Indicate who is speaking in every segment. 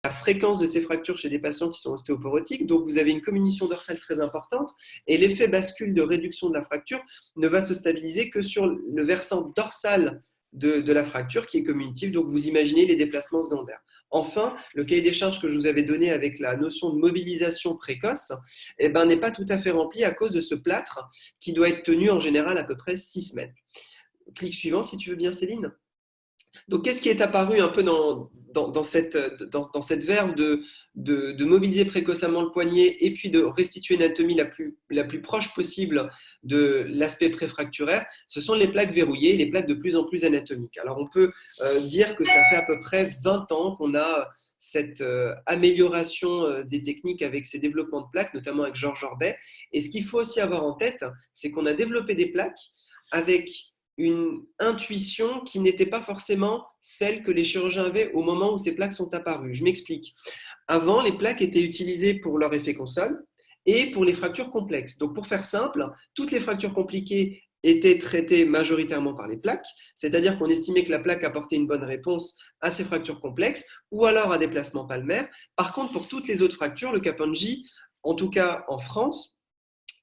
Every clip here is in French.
Speaker 1: la fréquence de ces fractures chez des patients qui sont ostéoporotiques. Donc, vous avez une comminution dorsale très importante et l'effet bascule de réduction de la fracture ne va se stabiliser que sur le versant dorsal de la fracture qui est communitive. Donc, vous imaginez les déplacements secondaires. Enfin, le cahier des charges que je vous avais donné avec la notion de mobilisation précoce n'est pas tout à fait rempli à cause de ce plâtre qui doit être tenu en général à peu près 6 semaines. Clic suivant, si tu veux bien, Céline. Donc, qu'est-ce qui est apparu un peu dans cette verve de mobiliser précocement le poignet et puis de restituer une anatomie la plus proche possible de l'aspect préfracturaire? Ce sont les plaques verrouillées, les plaques de plus en plus anatomiques. Alors, on peut dire que ça fait à peu près 20 ans qu'on a cette amélioration des techniques avec ces développements de plaques, notamment avec Georges Orbet. Et ce qu'il faut aussi avoir en tête, c'est qu'on a développé des plaques avec une intuition qui n'était pas forcément celle que les chirurgiens avaient au moment où ces plaques sont apparues. Je m'explique. Avant, les plaques étaient utilisées pour leur effet console et pour les fractures complexes. Donc, pour faire simple, toutes les fractures compliquées étaient traitées majoritairement par les plaques, c'est-à-dire qu'on estimait que la plaque apportait une bonne réponse à ces fractures complexes ou alors à des placements palmaires. Par contre, pour toutes les autres fractures, le Kaponji, en tout cas en France,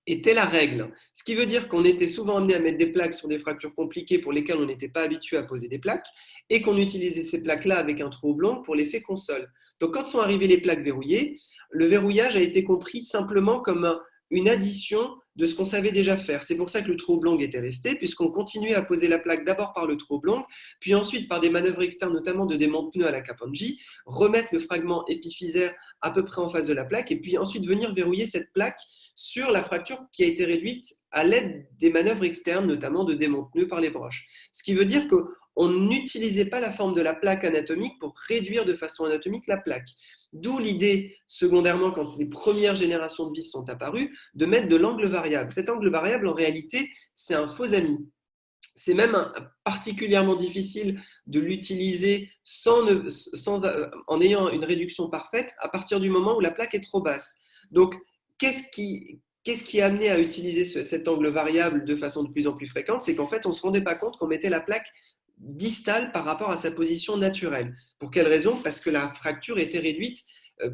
Speaker 1: était la règle. Ce qui veut dire qu'on était souvent amené à mettre des plaques sur des fractures compliquées pour lesquelles on n'était pas habitué à poser des plaques et qu'on utilisait ces plaques-là avec un trou oblong pour l'effet console. Donc quand sont arrivées les plaques verrouillées, le verrouillage a été compris simplement comme une addition de ce qu'on savait déjà faire. C'est pour ça que le trou oblong était resté, puisqu'on continuait à poser la plaque d'abord par le trou oblong, puis ensuite par des manœuvres externes, notamment de dément de pneus à la Kaponji, remettre le fragment épiphysaire à peu près en face de la plaque, et puis ensuite venir verrouiller cette plaque sur la fracture qui a été réduite à l'aide des manœuvres externes, notamment de dément de pneus par les broches. Ce qui veut dire qu'on n'utilisait pas la forme de la plaque anatomique pour réduire de façon anatomique la plaque. D'où l'idée, secondairement, quand les premières générations de vis sont apparues, de mettre de l'angle variable. Cet angle variable, en réalité, c'est un faux ami. C'est même particulièrement difficile de l'utiliser en ayant une réduction parfaite à partir du moment où la plaque est trop basse. Donc, qu'est-ce qui a amené à utiliser cet angle variable de façon de plus en plus fréquente? C'est qu'en fait, on ne se rendait pas compte qu'on mettait la plaque distale par rapport à sa position naturelle. Pour quelle raison? Parce que la fracture était réduite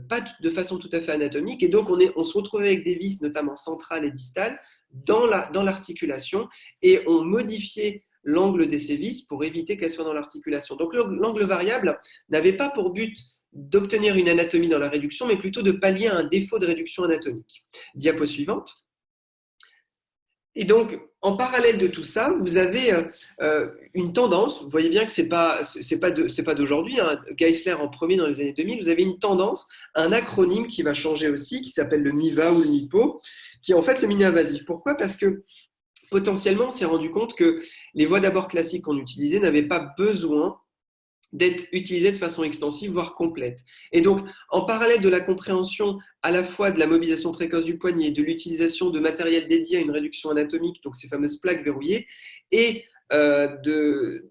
Speaker 1: pas de façon tout à fait anatomique, et donc on se retrouvait avec des vis, notamment centrales et distales, dans l'articulation, et on modifiait l'angle de ces vis pour éviter qu'elles soient dans l'articulation. Donc l'angle variable n'avait pas pour but d'obtenir une anatomie dans la réduction, mais plutôt de pallier à un défaut de réduction anatomique. Diapo suivante. Et donc, en parallèle de tout ça, vous avez une tendance, vous voyez bien que ce n'est pas d'aujourd'hui, hein, Geisler en premier dans les années 2000, vous avez une tendance, un acronyme qui va changer aussi, qui s'appelle le MIVA ou le MIPO, qui est en fait le mini-invasif. Pourquoi? Parce que potentiellement, on s'est rendu compte que les voies d'abord classiques qu'on utilisait n'avaient pas besoin d'être utilisées de façon extensive, voire complète. Et donc, en parallèle de la compréhension à la fois de la mobilisation précoce du poignet, de l'utilisation de matériel dédié à une réduction anatomique, donc ces fameuses plaques verrouillées, et de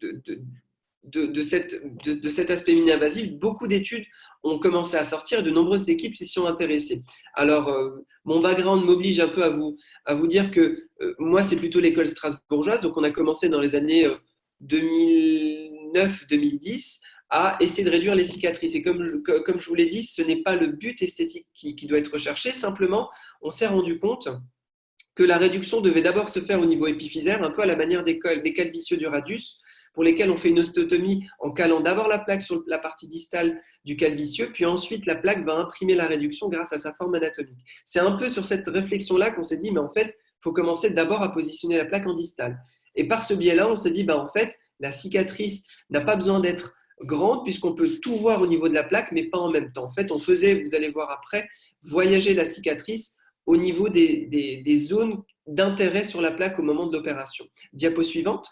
Speaker 1: cet aspect mini-invasif, beaucoup d'études ont commencé à sortir et de nombreuses équipes s'y sont intéressées. Alors, mon background m'oblige un peu à vous dire que moi, c'est plutôt l'école strasbourgeoise, donc on a commencé dans les années 2009-2010 à essayer de réduire les cicatrices. Et comme je vous l'ai dit, ce n'est pas le but esthétique qui doit être recherché, simplement, on s'est rendu compte que la réduction devait d'abord se faire au niveau épiphysaire, un peu à la manière des calvicieux du radius, pour lesquels on fait une ostéotomie en calant d'abord la plaque sur la partie distale du calvicieux, puis ensuite la plaque va imprimer la réduction grâce à sa forme anatomique. C'est un peu sur cette réflexion-là qu'on s'est dit, mais en fait, il faut commencer d'abord à positionner la plaque en distale. Et par ce biais-là, on s'est dit, en fait, la cicatrice n'a pas besoin d'être grande puisqu'on peut tout voir au niveau de la plaque, mais pas en même temps. En fait, on faisait, vous allez voir après, voyager la cicatrice au niveau des zones d'intérêt sur la plaque au moment de l'opération. Diapo suivante.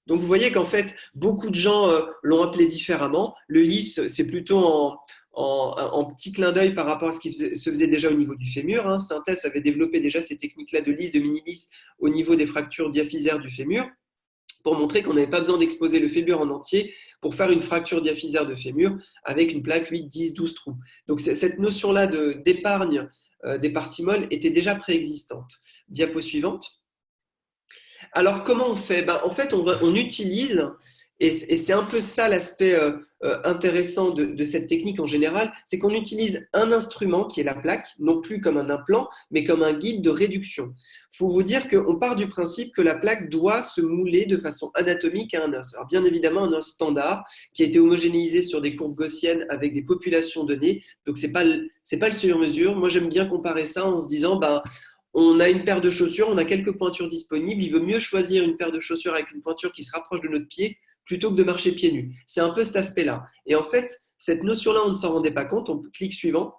Speaker 1: Donc, vous voyez qu'en fait, beaucoup de gens l'ont appelé différemment. Le lisse, c'est plutôt en petit clin d'œil par rapport à ce qui se faisait déjà au niveau du fémur. Hein. Synthèse avait développé déjà ces techniques-là de lisse, de mini-lisse au niveau des fractures diaphysaires du fémur pour montrer qu'on n'avait pas besoin d'exposer le fémur en entier pour faire une fracture diaphysaire de fémur avec une plaque 8, 10, 12 trous. Donc, cette notion-là d'épargne des parties molles était déjà préexistante. Diapo suivante. Alors, comment on fait? En fait, on utilise Et c'est un peu ça l'aspect intéressant de cette technique en général, c'est qu'on utilise un instrument qui est la plaque, non plus comme un implant, mais comme un guide de réduction. Il faut vous dire qu'on part du principe que la plaque doit se mouler de façon anatomique à un os. Alors bien évidemment, un os standard qui a été homogénéisé sur des courbes gaussiennes avec des populations données, donc c'est pas le sur-mesure. Moi, j'aime bien comparer ça en se disant, on a une paire de chaussures, on a quelques pointures disponibles, il vaut mieux choisir une paire de chaussures avec une pointure qui se rapproche de notre pied plutôt que de marcher pieds nus. C'est un peu cet aspect-là. Et en fait, cette notion-là, on ne s'en rendait pas compte. On clique suivant.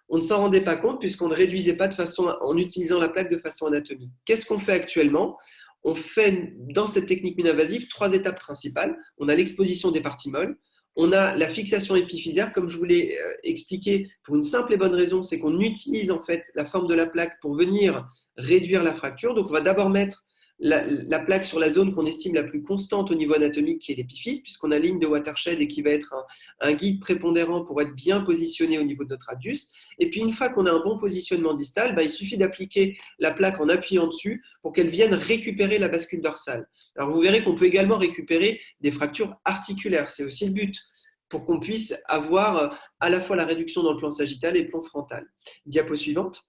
Speaker 1: On ne s'en rendait pas compte puisqu'on ne réduisait pas de façon, en utilisant la plaque de façon anatomique. Qu'est-ce qu'on fait actuellement? On fait dans cette technique mini-invasive 3 étapes principales. On a l'exposition des parties molles. On a la fixation épiphysaire, comme je vous l'ai expliqué, pour une simple et bonne raison, c'est qu'on utilise en fait la forme de la plaque pour venir réduire la fracture. Donc, on va d'abord mettre la plaque sur la zone qu'on estime la plus constante au niveau anatomique, qui est l'épiphyse, puisqu'on a ligne de watershed et qui va être un guide prépondérant pour être bien positionné au niveau de notre radius. Et puis, une fois qu'on a un bon positionnement distal, il suffit d'appliquer la plaque en appuyant dessus pour qu'elle vienne récupérer la bascule dorsale. Alors, vous verrez qu'on peut également récupérer des fractures articulaires. C'est aussi le but, pour qu'on puisse avoir à la fois la réduction dans le plan sagittal et le plan frontal. Diapo suivante.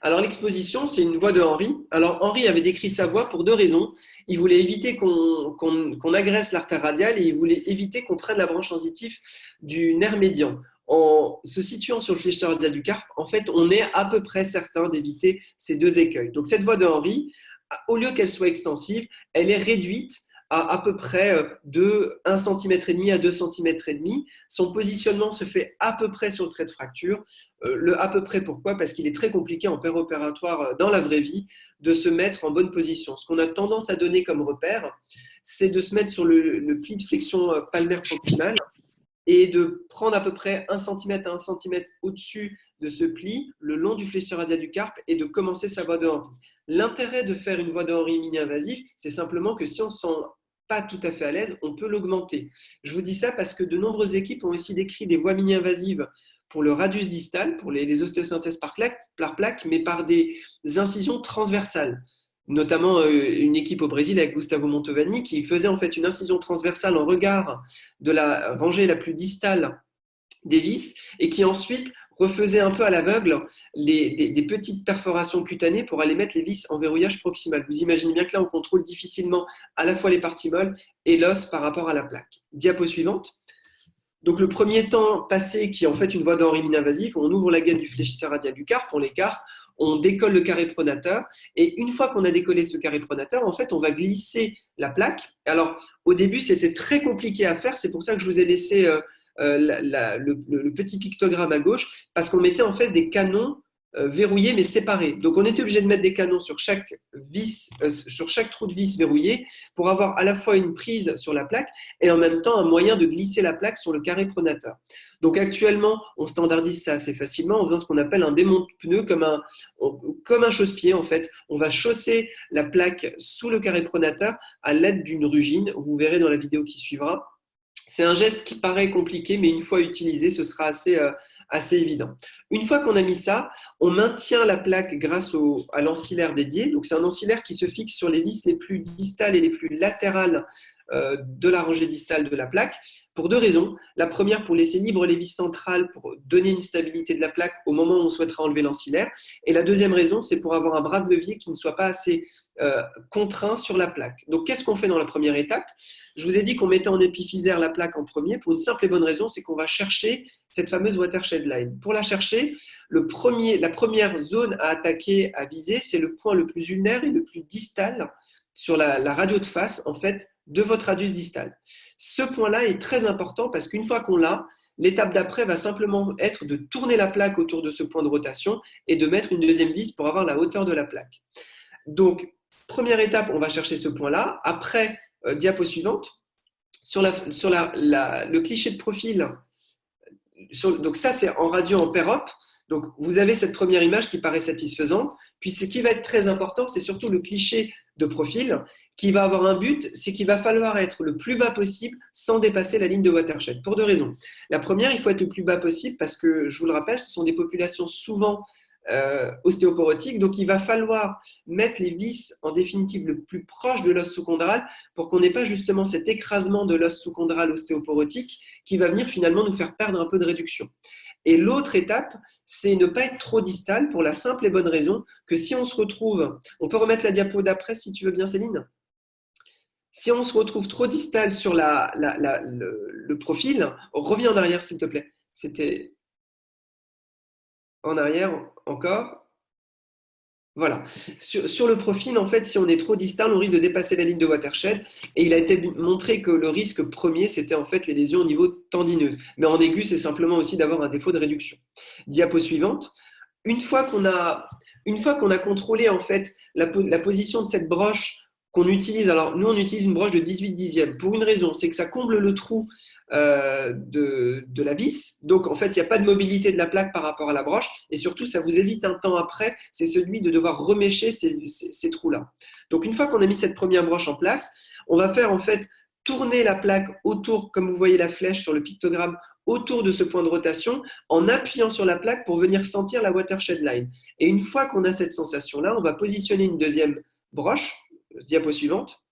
Speaker 1: Alors l'exposition, c'est une voix de Henry. Alors Henry avait décrit sa voix pour 2 raisons. Il voulait éviter qu'on agresse l'artère radiale et il voulait éviter qu'on prenne la branche sensitive du nerf médian. En se situant sur le fléchisseur radial du carpe, en fait, on est à peu près certain d'éviter ces 2 écueils. Donc cette voix de Henry, au lieu qu'elle soit extensive, elle est réduite à peu près de 1,5 cm à 2,5 cm. Son positionnement se fait à peu près sur le trait de fracture. Le à peu près, pourquoi? Parce qu'il est très compliqué en péro-opératoire dans la vraie vie de se mettre en bonne position. Ce qu'on a tendance à donner comme repère, c'est de se mettre sur le pli de flexion palmaire proximale et de prendre à peu près 1 cm à 1 cm au-dessus de ce pli, le long du fléchisseur radial du carpe, et de commencer sa voie de Henry. L'intérêt de faire une voie de Henry mini-invasive, c'est simplement que si on ne se sent pas tout à fait à l'aise, on peut l'augmenter. Je vous dis ça parce que de nombreuses équipes ont aussi décrit des voies mini-invasives pour le radius distal, pour les ostéosynthèses par plaque, mais par des incisions transversales. Notamment une équipe au Brésil avec Gustavo Montovani qui faisait en fait une incision transversale en regard de la rangée la plus distale des vis et qui ensuite refaisait un peu à l'aveugle des petites perforations cutanées pour aller mettre les vis en verrouillage proximal. Vous imaginez bien que là, on contrôle difficilement à la fois les parties molles et l'os par rapport à la plaque. Diapo suivante. Donc le premier temps passé, qui est en fait une voie de Henry mini-invasive, on ouvre la gaine du fléchisseur radial du carpe, on l'écarte, on décolle le carré pronateur, et une fois qu'on a décollé ce carré pronateur, en fait, on va glisser la plaque. Alors, au début, c'était très compliqué à faire, c'est pour ça que je vous ai laissé le petit pictogramme à gauche, parce qu'on mettait en fait des canons verrouillés mais séparés. Donc on était obligé de mettre des canons sur chaque vis, sur chaque trou de vis verrouillé pour avoir à la fois une prise sur la plaque et en même temps un moyen de glisser la plaque sur le carré pronateur. Donc actuellement, on standardise ça assez facilement en faisant ce qu'on appelle un démonte-pneu comme un chausse-pied en fait. On va chausser la plaque sous le carré pronateur à l'aide d'une rugine. Vous verrez dans la vidéo qui suivra. C'est un geste qui paraît compliqué, mais une fois utilisé, ce sera assez évident. Une fois qu'on a mis ça, on maintient la plaque grâce à l'ancillaire dédié. Donc, c'est un ancillaire qui se fixe sur les vis les plus distales et les plus latérales de la rangée distale de la plaque, pour 2 raisons. La première, pour laisser libre les vis centrales, pour donner une stabilité de la plaque au moment où on souhaitera enlever l'ancillaire. Et la deuxième raison, c'est pour avoir un bras de levier qui ne soit pas assez contraint sur la plaque. Donc, qu'est-ce qu'on fait dans la première étape? Je vous ai dit qu'on mettait en épiphysaire la plaque en premier pour une simple et bonne raison, c'est qu'on va chercher cette fameuse watershed line. Pour la chercher, la première zone à attaquer, à viser, c'est le point le plus ulnaire et le plus distal sur la radio de face, en fait, de votre radius distal. Ce point-là est très important parce qu'une fois qu'on l'a, l'étape d'après va simplement être de tourner la plaque autour de ce point de rotation et de mettre une deuxième vis pour avoir la hauteur de la plaque. Donc, première étape, on va chercher ce point-là. Après, diapo suivante, sur le cliché de profil, donc ça c'est en radio en pair-op. Donc, vous avez cette première image qui paraît satisfaisante. Puis, ce qui va être très important, c'est surtout le cliché de profil qui va avoir un but, c'est qu'il va falloir être le plus bas possible sans dépasser la ligne de watershed, pour 2 raisons. La première, il faut être le plus bas possible parce que, je vous le rappelle, ce sont des populations souvent ostéoporotique. Donc, il va falloir mettre les vis en définitive le plus proche de l'os sous-chondral pour qu'on n'ait pas justement cet écrasement de l'os sous-chondral ostéoporotique qui va venir finalement nous faire perdre un peu de réduction. Et l'autre étape, c'est ne pas être trop distal pour la simple et bonne raison que si on se retrouve, on peut remettre la diapo d'après si tu veux bien Céline. Si on se retrouve trop distal sur le profil, reviens en arrière s'il te plaît. C'était en arrière encore. Voilà. Sur le profil, en fait, si on est trop distal, on risque de dépasser la ligne de Watershed. Et il a été montré que le risque premier, c'était en fait les lésions au niveau tendineuse. Mais en aigu, c'est simplement aussi d'avoir un défaut de réduction. Diapo suivante. Une fois qu'on a contrôlé en fait la position de cette broche qu'on utilise, alors nous on utilise une broche de 18 dixièmes pour une raison, c'est que ça comble le trou de la vis. Donc, en fait, il n'y a pas de mobilité de la plaque par rapport à la broche. Et surtout, ça vous évite un temps après, c'est celui de devoir remêcher ces trous-là. Donc, une fois qu'on a mis cette première broche en place, on va faire en fait tourner la plaque autour, comme vous voyez la flèche sur le pictogramme, autour de ce point de rotation, en appuyant sur la plaque pour venir sentir la watershed line. Et une fois qu'on a cette sensation-là, on va positionner une deuxième broche, diapo suivante,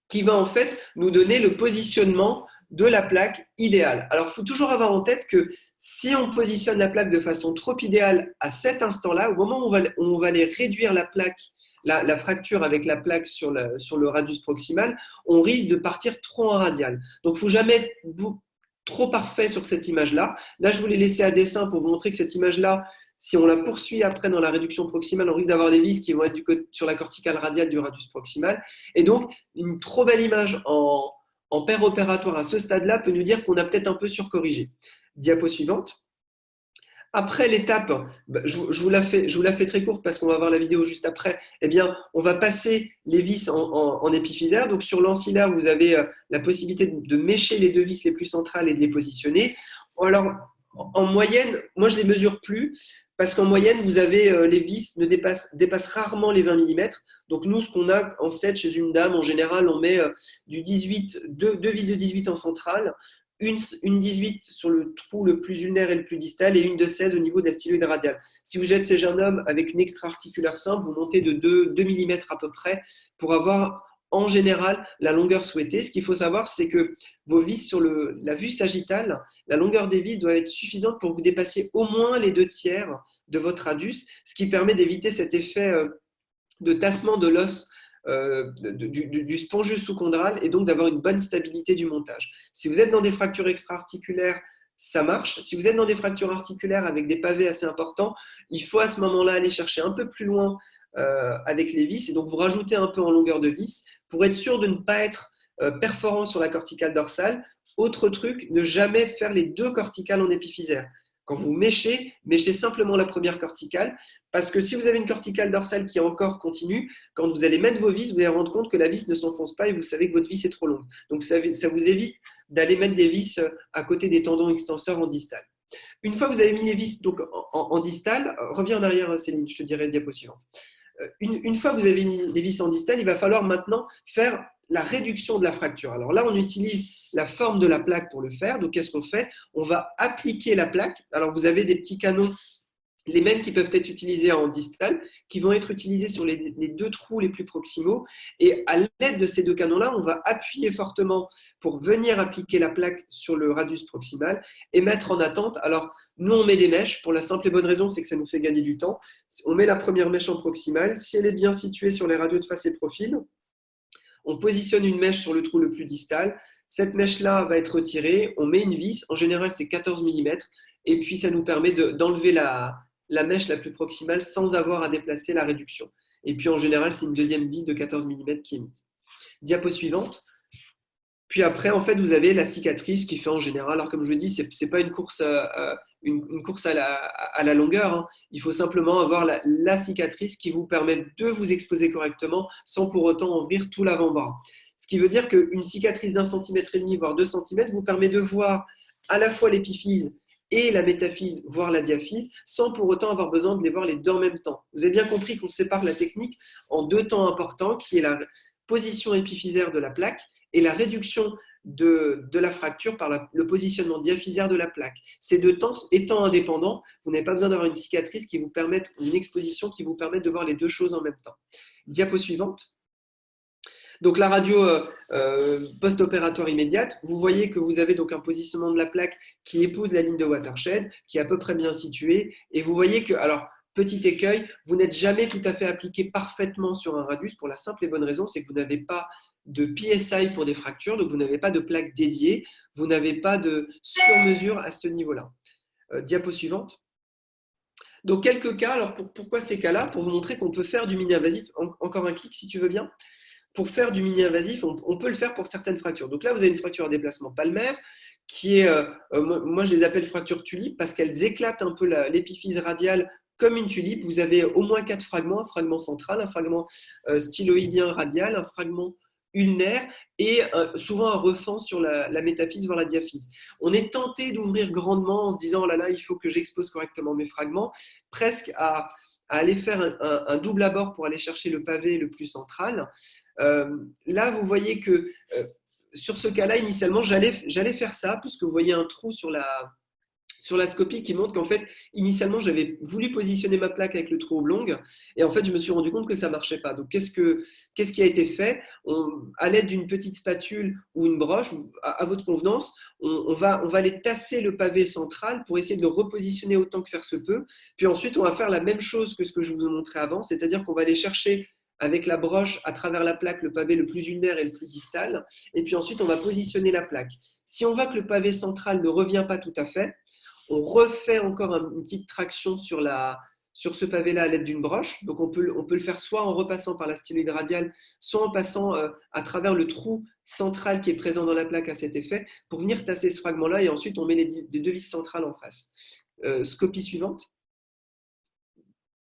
Speaker 1: qui va en fait nous donner le positionnement de la plaque idéale. Alors, il faut toujours avoir en tête que si on positionne la plaque de façon trop idéale à cet instant-là, au moment où on va aller réduire la plaque, la fracture avec la plaque sur le radius proximal, on risque de partir trop en radial. Donc, il ne faut jamais être trop parfait sur cette image-là. Là, je vous l'ai laissé à dessin pour vous montrer que cette image-là, si on la poursuit après dans la réduction proximale, on risque d'avoir des vis qui vont être sur la corticale radiale du radius proximal. Et donc, une trop belle image en paire opératoire à ce stade-là peut nous dire qu'on a peut-être un peu surcorrigé. Diapo suivante. Après l'étape, je vous la fais très courte parce qu'on va voir la vidéo juste après, eh bien, on va passer les vis en épiphysaire. Donc, sur l'ancillaire, vous avez la possibilité de mécher les deux vis les plus centrales et de les positionner. Alors, en moyenne, moi, je ne les mesure plus parce qu'en moyenne, vous avez les vis dépassent rarement les 20 mm. Donc, nous, ce qu'on a en set chez une dame, en général, on met deux vis de 18 en centrale, une 18 sur le trou le plus ulnaire et le plus distal et une de 16 au niveau de la styloïde radiale. Si vous êtes chez un homme avec une extra-articulaire simple, vous montez de 2 mm à peu près pour avoir en général la longueur souhaitée. Ce qu'il faut savoir, c'est que vos vis sur la vue sagittale, la longueur des vis doit être suffisante pour que vous dépassiez au moins les 2/3 de votre radius, ce qui permet d'éviter cet effet de tassement de l'os du spongieux sous-chondral et donc d'avoir une bonne stabilité du montage. Si vous êtes dans des fractures extra-articulaires, ça marche. Si vous êtes dans des fractures articulaires avec des pavés assez importants, il faut à ce moment-là aller chercher un peu plus loin avec les vis et donc vous rajoutez un peu en longueur de vis pour être sûr de ne pas être perforant sur la corticale dorsale. Autre truc, ne jamais faire les deux corticales en épiphysaire. Quand vous méchez simplement la première corticale, parce que si vous avez une corticale dorsale qui est encore continue, quand vous allez mettre vos vis, vous allez rendre compte que la vis ne s'enfonce pas et vous savez que votre vis est trop longue. Donc ça vous évite d'aller mettre des vis à côté des tendons extenseurs en distal. Une fois que vous avez mis les vis donc, en distal, reviens en arrière Céline, je te dirai diapo suivante. Une fois que vous avez mis les vis en distal, il va falloir maintenant faire la réduction de la fracture. Alors là, on utilise la forme de la plaque pour le faire. Donc, qu'est-ce qu'on fait? On va appliquer la plaque. Alors, vous avez des petits canons, les mêmes qui peuvent être utilisés en distal, qui vont être utilisés sur les deux trous les plus proximaux. Et à l'aide de ces deux canons-là, on va appuyer fortement pour venir appliquer la plaque sur le radius proximal et mettre en attente. Alors, nous, on met des mèches. Pour la simple et bonne raison, c'est que ça nous fait gagner du temps. On met la première mèche en proximal. Si elle est bien située sur les radios de face et profil, on positionne une mèche sur le trou le plus distal. Cette mèche-là va être retirée. On met une vis. En général, c'est 14 mm. Et puis, ça nous permet d'enlever la mèche la plus proximale sans avoir à déplacer la réduction. Et puis, en général, c'est une deuxième vis de 14 mm qui est mise. Diapo suivante. Puis après, en fait, vous avez la cicatrice qui fait en général, alors comme je vous dis, ce n'est pas une course, une course à la longueur. Hein. Il faut simplement avoir la cicatrice qui vous permet de vous exposer correctement sans pour autant ouvrir tout l'avant-bras. Ce qui veut dire qu'une cicatrice d'1,5 cm, voire 2 cm, vous permet de voir à la fois l'épiphyse et la métaphyse, voire la diaphyse, sans pour autant avoir besoin de les voir les deux en même temps. Vous avez bien compris qu'on sépare la technique en deux temps importants, qui est la position épiphysaire de la plaque et la réduction de la fracture par le positionnement diaphysaire de la plaque. Ces deux temps étant indépendants, vous n'avez pas besoin d'avoir une cicatrice qui vous permette, une exposition qui vous permette de voir les deux choses en même temps. Diapo suivante. Donc la radio post-opératoire immédiate, vous voyez que vous avez donc un positionnement de la plaque qui épouse la ligne de watershed, qui est à peu près bien situé, et vous voyez que, alors petit écueil, vous n'êtes jamais tout à fait appliqué parfaitement sur un radius pour la simple et bonne raison, c'est que vous n'avez pas de PSI pour des fractures, donc vous n'avez pas de plaque dédiée, vous n'avez pas de sur-mesure à ce niveau-là. Diapo suivante. Donc quelques cas, alors pourquoi ces cas-là? Pour vous montrer qu'on peut faire du mini-invasif, encore un clic si tu veux bien. Pour faire du mini-invasif, on peut le faire pour certaines fractures. Donc là, vous avez une fracture à déplacement palmaire qui est, moi je les appelle fractures tulipes parce qu'elles éclatent un peu l'épiphyse radiale comme une tulipe. Vous avez au moins 4 fragments, un fragment central, un fragment styloïdien radial, un fragment ulnaire et souvent un refend sur la métaphyse, voire la diaphyse. On est tenté d'ouvrir grandement en se disant, oh là là, il faut que j'expose correctement mes fragments, presque à aller faire un double abord pour aller chercher le pavé le plus central. Là, vous voyez que sur ce cas-là, initialement, j'allais faire ça, puisque vous voyez un trou sur la scopie qui montre qu'en fait, initialement, j'avais voulu positionner ma plaque avec le trou oblong, et en fait, je me suis rendu compte que ça ne marchait pas. Donc, qu'est-ce qui a été fait? À l'aide d'une petite spatule ou une broche, à votre convenance, on va aller tasser le pavé central pour essayer de le repositionner autant que faire se peut. Puis ensuite, on va faire la même chose que ce que je vous ai montré avant, c'est-à-dire qu'on va aller chercher avec la broche à travers la plaque le pavé le plus ulnaire et le plus distal, et puis ensuite, on va positionner la plaque. Si on voit que le pavé central ne revient pas tout à fait, on refait encore une petite traction sur ce pavé-là à l'aide d'une broche. Donc, on peut le faire soit en repassant par la styloïde radiale, soit en passant à travers le trou central qui est présent dans la plaque à cet effet, pour venir tasser ce fragment-là, et ensuite, on met les deux vis centrales en face. Scopie suivante.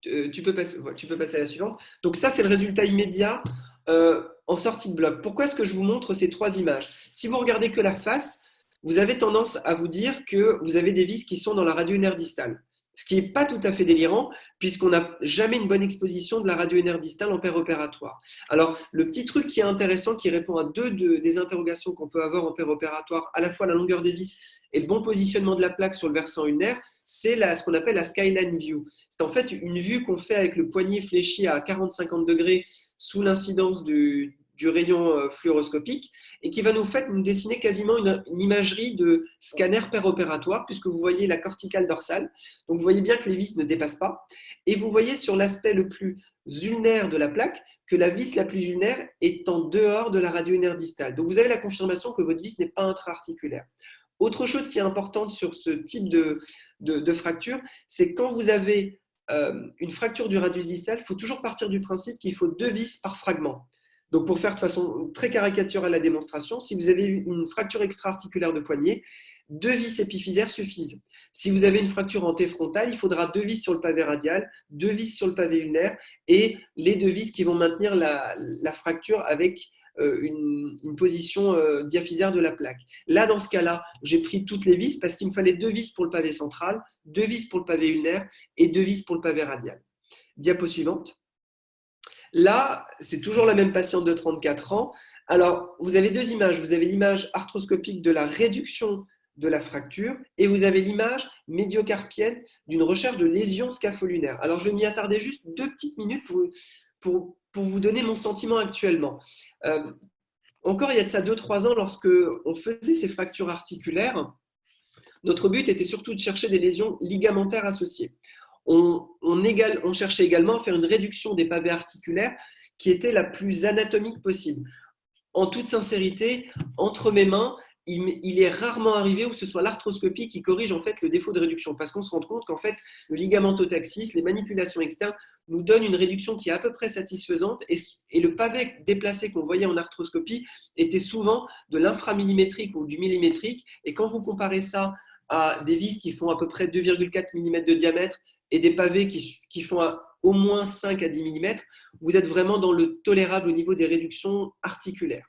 Speaker 1: Tu peux passer à la suivante. Donc, ça, c'est le résultat immédiat en sortie de bloc. Pourquoi est-ce que je vous montre ces 3 images? Si vous regardez que la face, vous avez tendance à vous dire que vous avez des vis qui sont dans la radio ulnaire distale. Ce qui n'est pas tout à fait délirant, puisqu'on n'a jamais une bonne exposition de la radio ulnaire distale en péropératoire. Alors, le petit truc qui est intéressant, qui répond à des interrogations qu'on peut avoir en péropératoire, à la fois la longueur des vis et le bon positionnement de la plaque sur le versant ulnaire, c'est ce qu'on appelle la skyline view. C'est en fait une vue qu'on fait avec le poignet fléchi à 40-50 degrés sous l'incidence du rayon fluoroscopique et qui va nous dessiner quasiment une imagerie de scanner péropératoire puisque vous voyez la corticale dorsale. Donc vous voyez bien que les vis ne dépassent pas et vous voyez sur l'aspect le plus ulnaire de la plaque que la vis la plus ulnaire est en dehors de la radio ulnaire distale. Donc vous avez la confirmation que votre vis n'est pas intra-articulaire. Autre chose qui est importante sur ce type de fracture, c'est quand vous avez une fracture du radius distal, il faut toujours partir du principe qu'il faut 2 vis par fragment. Donc pour faire de façon très caricaturale la démonstration, si vous avez une fracture extra-articulaire de poignet, 2 vis épiphysaires suffisent. Si vous avez une fracture en T-frontale, il faudra 2 vis sur le pavé radial, 2 vis sur le pavé ulnaire et les 2 vis qui vont maintenir la fracture avec une position diaphysaire de la plaque. Là, dans ce cas-là, j'ai pris toutes les vis parce qu'il me fallait 2 vis pour le pavé central, 2 vis pour le pavé ulnaire et 2 vis pour le pavé radial. Diapo suivante. Là, c'est toujours la même patiente de 34 ans. Alors, vous avez 2 images. Vous avez l'image arthroscopique de la réduction de la fracture et vous avez l'image médiocarpienne d'une recherche de lésions scapholulaires. Alors, je vais m'y attarder juste 2 petites minutes pour vous donner mon sentiment actuellement. Encore il y a de ça 2-3 ans, lorsque on faisait ces fractures articulaires, notre but était surtout de chercher des lésions ligamentaires associées. On cherchait également à faire une réduction des pavés articulaires qui était la plus anatomique possible. En toute sincérité, entre mes mains, il est rarement arrivé où ce soit l'arthroscopie qui corrige en fait le défaut de réduction parce qu'on se rend compte qu'en fait le ligamentotaxis, les manipulations externes nous donnent une réduction qui est à peu près satisfaisante et le pavé déplacé qu'on voyait en arthroscopie était souvent de l'inframillimétrique ou du millimétrique et quand vous comparez ça à des vis qui font à peu près 2,4 mm de diamètre et des pavés qui font au moins 5 à 10 mm, vous êtes vraiment dans le tolérable au niveau des réductions articulaires.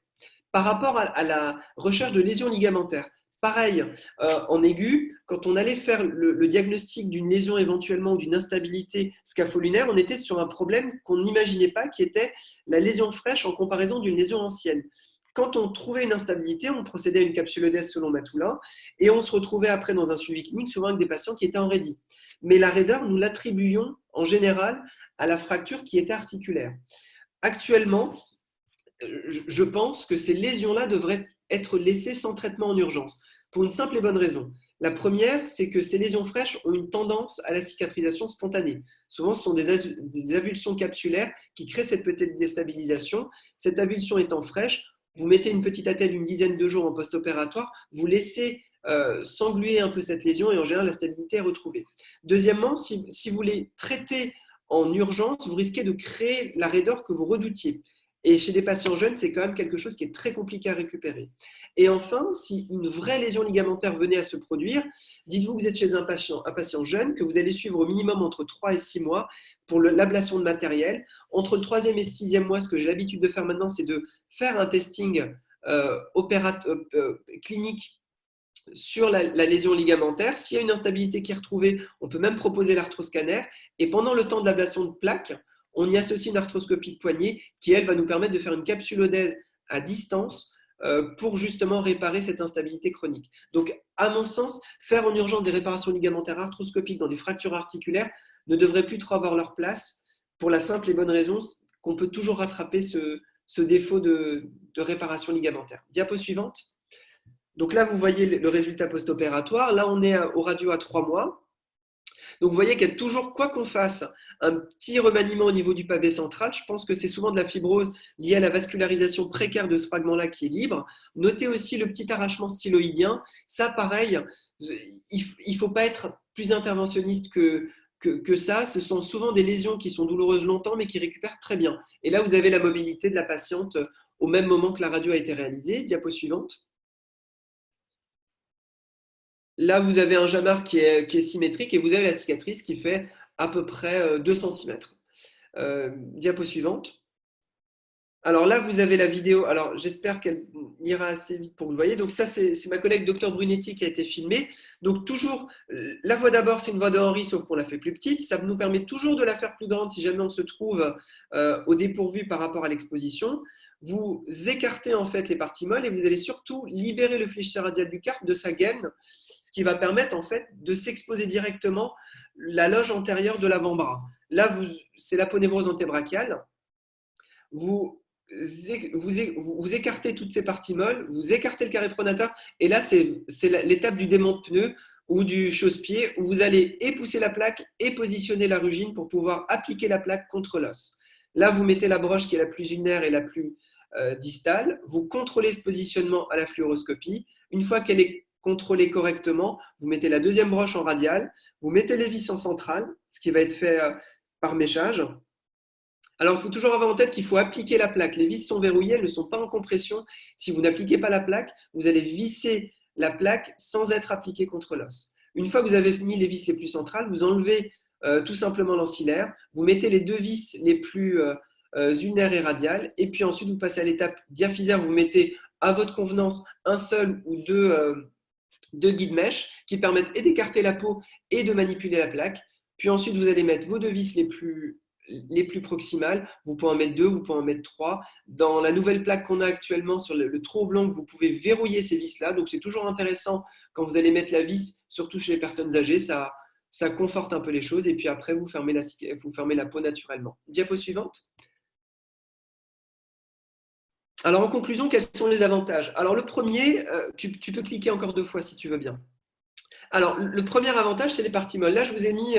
Speaker 1: Par rapport à la recherche de lésions ligamentaires, pareil, en aigu, quand on allait faire le diagnostic d'une lésion éventuellement ou d'une instabilité scapholulaire, on était sur un problème qu'on n'imaginait pas, qui était la lésion fraîche en comparaison d'une lésion ancienne. quand on trouvait une instabilité, on procédait à une capsulodèse selon Matoulin et on se retrouvait après dans un suivi clinique, souvent avec des patients qui étaient en raidie. Mais la raideur, nous l'attribuions en général à la fracture qui était articulaire. Actuellement, je pense que ces lésions-là devraient être laissées sans traitement en urgence, pour une simple et bonne raison. La première, c'est que ces lésions fraîches ont une tendance à la cicatrisation spontanée. Souvent, ce sont des avulsions capsulaires qui créent cette petite déstabilisation. Cette avulsion étant fraîche, vous mettez une petite attelle une dizaine de jours en post-opératoire, vous laissez s'engluer un peu cette lésion et en général, la stabilité est retrouvée. Deuxièmement, si vous les traitez en urgence, vous risquez de créer la raideur que vous redoutiez. Et chez des patients jeunes, c'est quand même quelque chose qui est très compliqué à récupérer. Et enfin, si une vraie lésion ligamentaire venait à se produire, dites-vous que vous êtes chez un patient jeune, que vous allez suivre au minimum entre 3 et 6 mois pour l'ablation de matériel. Entre le 3e et 6e mois, ce que j'ai l'habitude de faire maintenant, c'est de faire un testing clinique sur la lésion ligamentaire. S'il y a une instabilité qui est retrouvée, on peut même proposer l'arthroscanner. Et pendant le temps de l'ablation de plaque, on y associe une arthroscopie de poignet qui, elle, va nous permettre de faire une capsulodèse à distance pour justement réparer cette instabilité chronique. Donc, à mon sens, faire en urgence des réparations ligamentaires arthroscopiques dans des fractures articulaires ne devrait plus trop avoir leur place pour la simple et bonne raison qu'on peut toujours rattraper ce défaut de réparation ligamentaire. Diapo suivante. Donc là, vous voyez le résultat post-opératoire. Là, on est au radio à 3 mois. Donc, vous voyez qu'il y a toujours, quoi qu'on fasse, un petit remaniement au niveau du pavé central. Je pense que c'est souvent de la fibrose liée à la vascularisation précaire de ce fragment-là qui est libre. Notez aussi le petit arrachement styloïdien. Ça, pareil, il ne faut pas être plus interventionniste que ça. Ce sont souvent des lésions qui sont douloureuses longtemps, mais qui récupèrent très bien. Et là, vous avez la mobilité de la patiente au même moment que la radio a été réalisée. Diapo suivante. Là, vous avez un jamar qui est symétrique et vous avez la cicatrice qui fait à peu près 2 cm. Diapo suivante. Alors là, vous avez la vidéo. Alors, j'espère qu'elle ira assez vite pour que vous voyez. Donc ça, c'est ma collègue Dr Brunetti qui a été filmée. Donc toujours, la voix d'abord, c'est une voix de Henri, sauf qu'on l'a fait plus petite. Ça nous permet toujours de la faire plus grande si jamais on se trouve au dépourvu par rapport à l'exposition. Vous écartez en fait les parties molles et vous allez surtout libérer le fléchisseur radial du carpe de sa gaine, ce qui va permettre en fait de s'exposer directement la loge antérieure de l'avant-bras. Là, c'est l'aponévrose antébrachiale. Vous écartez toutes ces parties molles, vous écartez le carré pronateur, et là, c'est l'étape du démonte pneu ou du chausse-pied, où vous allez épousser la plaque et positionner la rugine pour pouvoir appliquer la plaque contre l'os. Là, vous mettez la broche qui est la plus ulnaire et la plus distale, vous contrôlez ce positionnement à la fluoroscopie. Une fois qu'elle est contrôlée correctement, vous mettez la deuxième broche en radiale, vous mettez les vis en centrale, ce qui va être fait par méchage. Alors, il faut toujours avoir en tête qu'il faut appliquer la plaque. Les vis sont verrouillées, elles ne sont pas en compression. Si vous n'appliquez pas la plaque, vous allez visser la plaque sans être appliqué contre l'os. Une fois que vous avez mis les vis les plus centrales, vous enlevez tout simplement l'ancillaire, vous mettez les deux vis les plus ulnaires et radiales, et puis ensuite vous passez à l'étape diaphysaire, vous mettez à votre convenance un seul ou deux guides mèches qui permettent et d'écarter la peau et de manipuler la plaque. Puis ensuite, vous allez mettre vos deux vis les plus proximales. Vous pouvez en mettre 2, vous pouvez en mettre 3. Dans la nouvelle plaque qu'on a actuellement sur le trou oblong, vous pouvez verrouiller ces vis-là. Donc, c'est toujours intéressant quand vous allez mettre la vis, surtout chez les personnes âgées. Ça conforte un peu les choses. Et puis après, vous fermez la peau naturellement. Diapo suivante. Alors, en conclusion, quels sont les avantages? Alors, le premier, tu peux cliquer encore 2 fois si tu veux bien. Alors, le premier avantage, c'est les parties molles. Là, je vous ai mis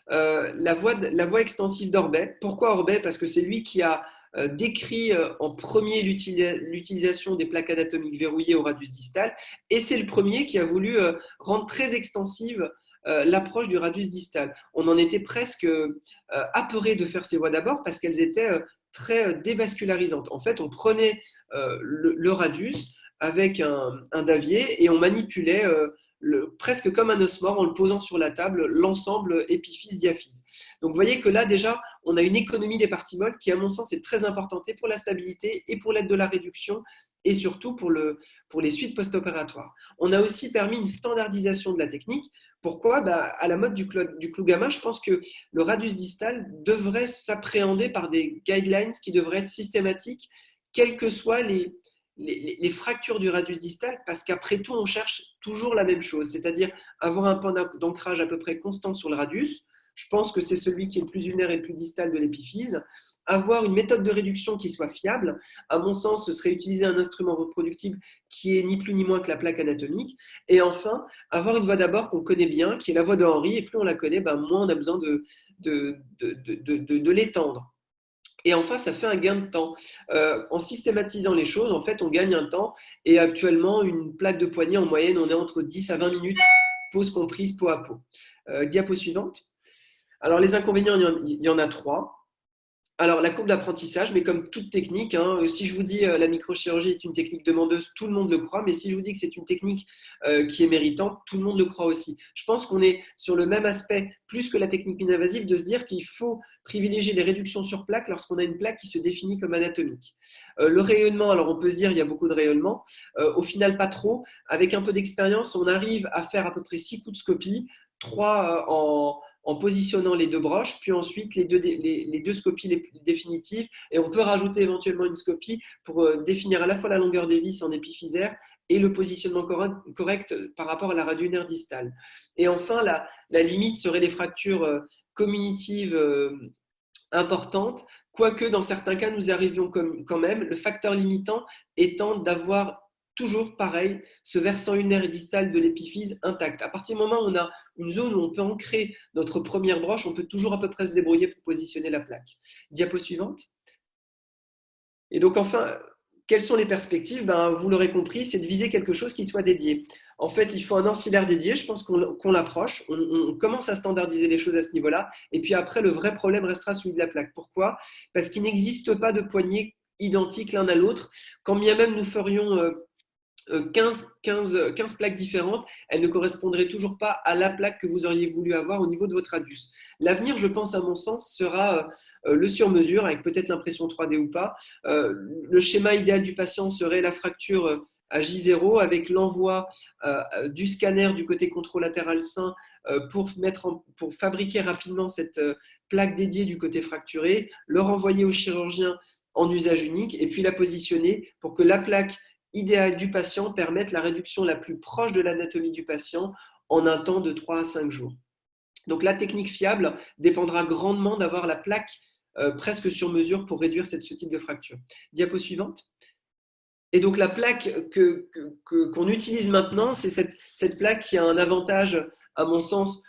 Speaker 1: la voie extensive d'Orbet. Pourquoi Orbet? Parce que c'est lui qui a décrit en premier l'utilisation des plaques anatomiques verrouillées au radius distal. Et c'est le premier qui a voulu rendre très extensive l'approche du radius distal. On en était presque apeuré de faire ces voies d'abord parce qu'elles étaient très dévascularisantes. En fait, on prenait le radius avec un davier et on manipulait presque comme un os mort en le posant sur la table, l'ensemble épiphyse-diaphyse. Donc vous voyez que là déjà, on a une économie des parties molles qui à mon sens est très importante et pour la stabilité et pour l'aide de la réduction et surtout pour les suites post-opératoires. On a aussi permis une standardisation de la technique. Pourquoi? À la mode du clou gamma, je pense que le radius distal devrait s'appréhender par des guidelines qui devraient être systématiques, quels que soient les les fractures du radius distal parce qu'après tout, on cherche toujours la même chose, c'est-à-dire avoir un point d'ancrage à peu près constant sur le radius. Je pense que c'est celui qui est le plus ulnaire et le plus distal de l'épiphyse. Avoir une méthode de réduction qui soit fiable. À mon sens, ce serait utiliser un instrument reproductible qui est ni plus ni moins que la plaque anatomique. Et enfin, avoir une voie d'abord qu'on connaît bien, qui est la voie de Henry. Et plus on la connaît, moins on a besoin de l'étendre. Et enfin, ça fait un gain de temps. En systématisant les choses, en fait, on gagne un temps. Et actuellement, une plaque de poignet, en moyenne, on est entre 10 à 20 minutes, pause comprise, peau à peau. Diapo suivante. Alors, les inconvénients, il y en a 3. Alors, la courbe d'apprentissage, mais comme toute technique, si je vous dis la microchirurgie est une technique demandeuse, tout le monde le croit, mais si je vous dis que c'est une technique qui est méritante, tout le monde le croit aussi. Je pense qu'on est sur le même aspect, plus que la technique mini-invasive, de se dire qu'il faut privilégier les réductions sur plaque lorsqu'on a une plaque qui se définit comme anatomique. Le rayonnement, alors on peut se dire il y a beaucoup de rayonnement, au final pas trop. Avec un peu d'expérience, on arrive à faire à peu près 6 coups de scopie, 3 en positionnant les deux broches, puis ensuite les deux scopies les plus définitives. Et on peut rajouter éventuellement une scopie pour définir à la fois la longueur des vis en épiphysaire et le positionnement correct par rapport à la radionaire distale. Et enfin, la limite serait les fractures communitives importantes, quoique dans certains cas, nous arrivions quand même, le facteur limitant étant d'avoir toujours pareil, ce versant ulnaire et distal de l'épiphyse intact. À partir du moment où on a une zone où on peut ancrer notre première broche, on peut toujours à peu près se débrouiller pour positionner la plaque. Diapo suivante. Et donc enfin, quelles sont les perspectives? Vous l'aurez compris, c'est de viser quelque chose qui soit dédié. En fait, il faut un ancillaire dédié, je pense qu'on l'approche, on commence à standardiser les choses à ce niveau-là, et puis après, le vrai problème restera celui de la plaque. Pourquoi? Parce qu'il n'existe pas de poignées identiques l'un à l'autre, quand bien même nous ferions 15 plaques différentes, elles ne correspondraient toujours pas à la plaque que vous auriez voulu avoir au niveau de votre radius. L'avenir, je pense, à mon sens, sera le sur-mesure, avec peut-être l'impression 3D ou pas. Le schéma idéal du patient serait la fracture à J0 avec l'envoi du scanner du côté controlatéral sain pour fabriquer rapidement cette plaque dédiée du côté fracturé, le renvoyer au chirurgien en usage unique et puis la positionner pour que la plaque idéal du patient permettent la réduction la plus proche de l'anatomie du patient en un temps de 3 à 5 jours. Donc la technique fiable dépendra grandement d'avoir la plaque presque sur mesure pour réduire ce type de fracture. Diapo suivante. Et donc la plaque qu'on utilise maintenant, c'est cette plaque qui a un avantage, à mon sens,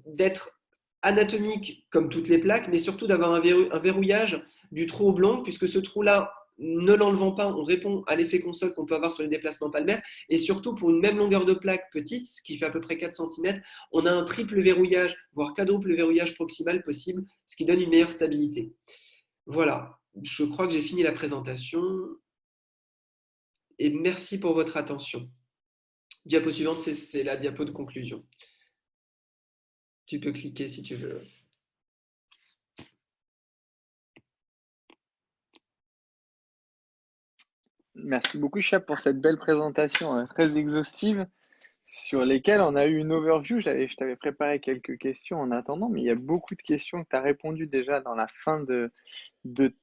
Speaker 1: d'être anatomique comme toutes les plaques, mais surtout d'avoir un verrouillage du trou oblong, puisque ce trou-là, ne l'enlevant pas, on répond à l'effet console qu'on peut avoir sur les déplacements palmaires. Et surtout, pour une même longueur de plaque petite, ce qui fait à peu près 4 cm, on a un triple verrouillage, voire quadruple verrouillage proximal possible, ce qui donne une meilleure stabilité. Voilà, je crois que j'ai fini la présentation. Et merci pour votre attention. Diapo suivante, c'est la diapo de conclusion. Tu peux cliquer si tu veux.
Speaker 2: Merci beaucoup, Chap, pour cette belle présentation très exhaustive sur lesquelles on a eu une overview. Je t'avais préparé quelques questions en attendant, mais il y a beaucoup de questions que tu as répondu déjà dans la fin de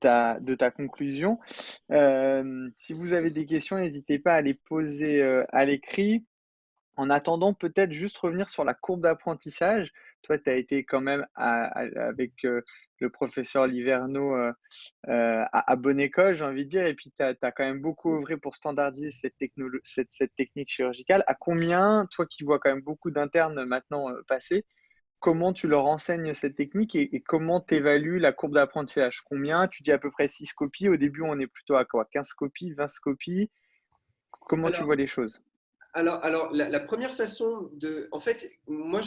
Speaker 2: ta conclusion. Si vous avez des questions, n'hésitez pas à les poser à l'écrit. En attendant, peut-être juste revenir sur la courbe d'apprentissage. Toi, tu as été quand même avec le professeur Liverno à bonne école, j'ai envie de dire, et puis tu as quand même beaucoup œuvré pour standardiser cette technique chirurgicale. À combien, toi qui vois quand même beaucoup d'internes maintenant passer, comment tu leur enseignes cette technique et comment tu évalues la courbe d'apprentissage? Combien? Tu dis à peu près 6 copies. Au début, on est plutôt à quoi? 15 copies, 20 copies? Comment tu vois les choses?
Speaker 1: Alors la première façon en fait, moi,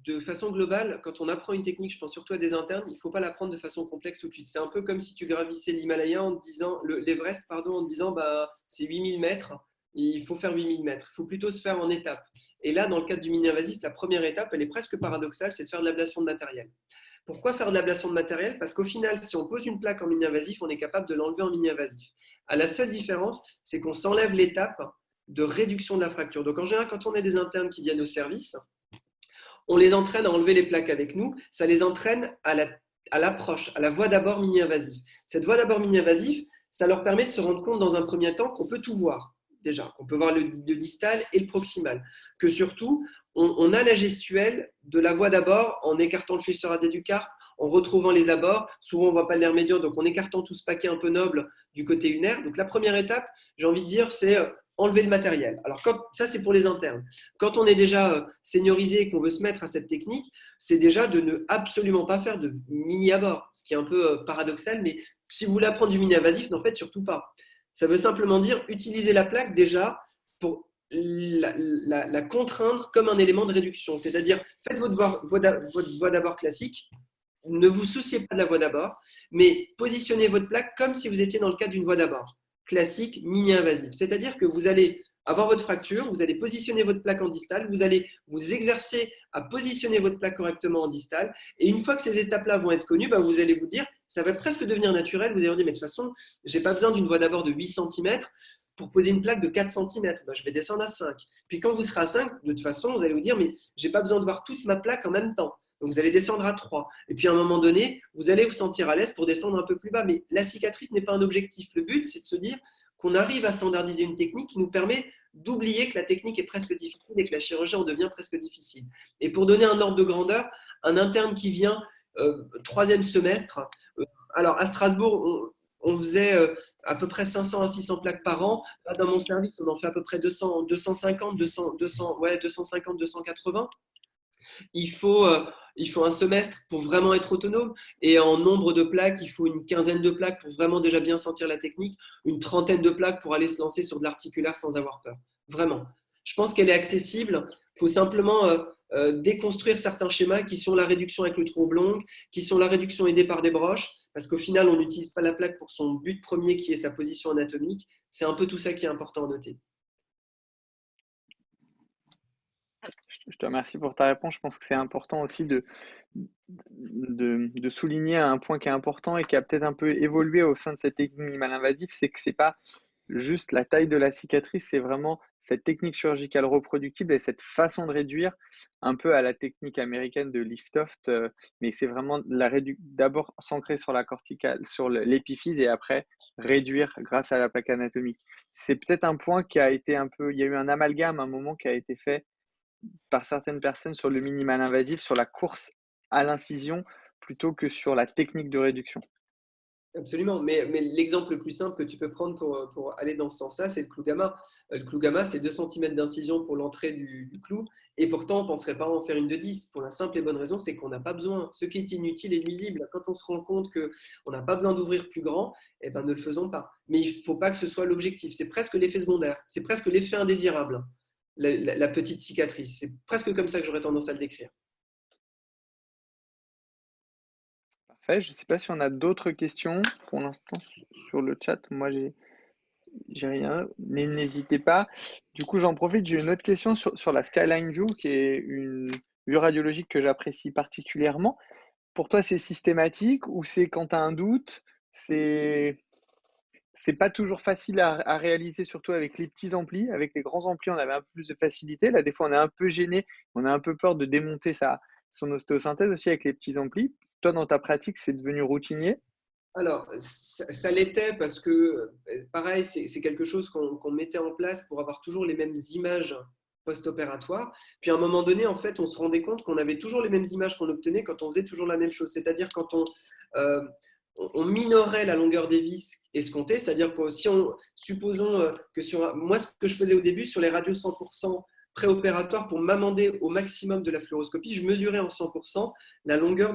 Speaker 1: de façon globale, quand on apprend une technique, je pense surtout à des internes, il ne faut pas l'apprendre de façon complexe tout de suite. C'est un peu comme si tu gravissais l'Himalaya l'Everest, pardon, en disant, c'est 8000 mètres, il faut faire 8000 mètres. Il faut plutôt se faire en étapes. Et là, dans le cadre du mini-invasif, la première étape, elle est presque paradoxale, c'est de faire de l'ablation de matériel. Pourquoi faire de l'ablation de matériel? Parce qu'au final, si on pose une plaque en mini-invasif, on est capable de l'enlever en mini-invasif. À la seule différence, c'est qu'on s'enlève l'étape de réduction de la fracture. Donc en général, quand on a des internes qui viennent au service, on les entraîne à enlever les plaques avec nous, ça les entraîne à l'approche, à la voie d'abord mini-invasive. Cette voie d'abord mini-invasive, ça leur permet de se rendre compte dans un premier temps qu'on peut tout voir, déjà, qu'on peut voir le distal et le proximal, que surtout, on a la gestuelle de la voie d'abord en écartant le fléchisseur à du carpe, en retrouvant les abords. Souvent, on ne voit pas le nerf médian, donc en écartant tout ce paquet un peu noble du côté unaire. Donc la première étape, j'ai envie de dire, c'est enlever le matériel. Alors ça, c'est pour les internes. Quand on est déjà seniorisé et qu'on veut se mettre à cette technique, c'est déjà de ne absolument pas faire de mini abord, ce qui est un peu paradoxal, mais si vous voulez apprendre du mini invasif, n'en faites surtout pas. Ça veut simplement dire utiliser la plaque déjà pour la contraindre comme un élément de réduction. C'est-à-dire, faites votre voie d'abord classique, ne vous souciez pas de la voie d'abord, mais positionnez votre plaque comme si vous étiez dans le cadre d'une voie d'abord classique, mini-invasive. C'est-à-dire que vous allez avoir votre fracture, vous allez positionner votre plaque en distal, vous allez vous exercer à positionner votre plaque correctement en distal, et une fois que ces étapes-là vont être connues, vous allez vous dire, ça va presque devenir naturel, vous allez vous dire, mais de toute façon, je n'ai pas besoin d'une voie d'abord de 8 cm pour poser une plaque de 4 cm, je vais descendre à 5. Puis quand vous serez à 5, de toute façon, vous allez vous dire, mais je n'ai pas besoin de voir toute ma plaque en même temps. Donc vous allez descendre à 3. Et puis à un moment donné, vous allez vous sentir à l'aise pour descendre un peu plus bas. Mais la cicatrice n'est pas un objectif. Le but, c'est de se dire qu'on arrive à standardiser une technique qui nous permet d'oublier que la technique est presque difficile et que la chirurgie en devient presque difficile. Et pour donner un ordre de grandeur, un interne qui vient troisième semestre, alors à Strasbourg, on faisait à peu près 500 à 600 plaques par an. Là, dans mon service, on en fait à peu près 200, 250, 250, 280. Il faut un semestre pour vraiment être autonome. Et en nombre de plaques, il faut une quinzaine de plaques pour vraiment déjà bien sentir la technique, une trentaine de plaques pour aller se lancer sur de l'articulaire sans avoir peur. Vraiment. Je pense qu'elle est accessible. Il faut simplement déconstruire certains schémas qui sont la réduction avec le trou oblong, qui sont la réduction aidée par des broches, parce qu'au final, on n'utilise pas la plaque pour son but premier qui est sa position anatomique. C'est un peu tout ça qui est important à noter.
Speaker 2: Je te remercie pour ta réponse. Je pense que c'est important aussi de souligner un point qui est important et qui a peut-être un peu évolué au sein de cette technique minimale invasive, c'est que ce n'est pas juste la taille de la cicatrice, c'est vraiment cette technique chirurgicale reproductible et cette façon de réduire un peu à la technique américaine de Liftoft, mais c'est vraiment d'abord s'ancrer sur la corticale, sur l'épiphyse et après réduire grâce à la plaque anatomique. C'est peut-être un point qui a été un peu, il y a eu un amalgame à un moment qui a été fait par certaines personnes sur le minimal invasif, sur la course à l'incision plutôt que sur la technique de réduction.
Speaker 1: Absolument, mais l'exemple le plus simple que tu peux prendre pour aller dans ce sens-là, c'est le clou gamma. Le clou gamma, c'est 2 cm d'incision pour l'entrée du clou, et pourtant, on ne penserait pas en faire une de 10, pour la simple et bonne raison, c'est qu'on n'a pas besoin. Ce qui est inutile est nuisible. Quand on se rend compte qu'on n'a pas besoin d'ouvrir plus grand, eh ben, ne le faisons pas. Mais il ne faut pas que ce soit l'objectif, c'est presque l'effet secondaire, c'est presque l'effet indésirable, la petite cicatrice. C'est presque comme ça que j'aurais tendance à le décrire.
Speaker 2: Parfait. Je ne sais pas si on a d'autres questions pour l'instant sur le chat. Moi, j'ai rien, mais n'hésitez pas. Du coup, j'en profite. J'ai une autre question sur la Skyline View, qui est une vue radiologique que j'apprécie particulièrement. Pour toi, c'est systématique ou c'est quand tu as un doute? C'est pas toujours facile à réaliser, surtout avec les petits amplis. Avec les grands amplis, on avait un peu plus de facilité. Là, des fois, on est un peu gêné. On a un peu peur de démonter son ostéosynthèse aussi avec les petits amplis. Toi, dans ta pratique, c'est devenu routinier?
Speaker 1: Alors, ça l'était parce que, pareil, c'est quelque chose qu'on mettait en place pour avoir toujours les mêmes images post-opératoires. Puis à un moment donné, en fait, on se rendait compte qu'on avait toujours les mêmes images qu'on obtenait quand on faisait toujours la même chose. C'est-à-dire quand on minorait la longueur des vis escomptées, c'est-à-dire que si supposons que moi, ce que je faisais au début sur les radios 100% préopératoire pour m'amender au maximum de la fluoroscopie, je mesurais en 100% la longueur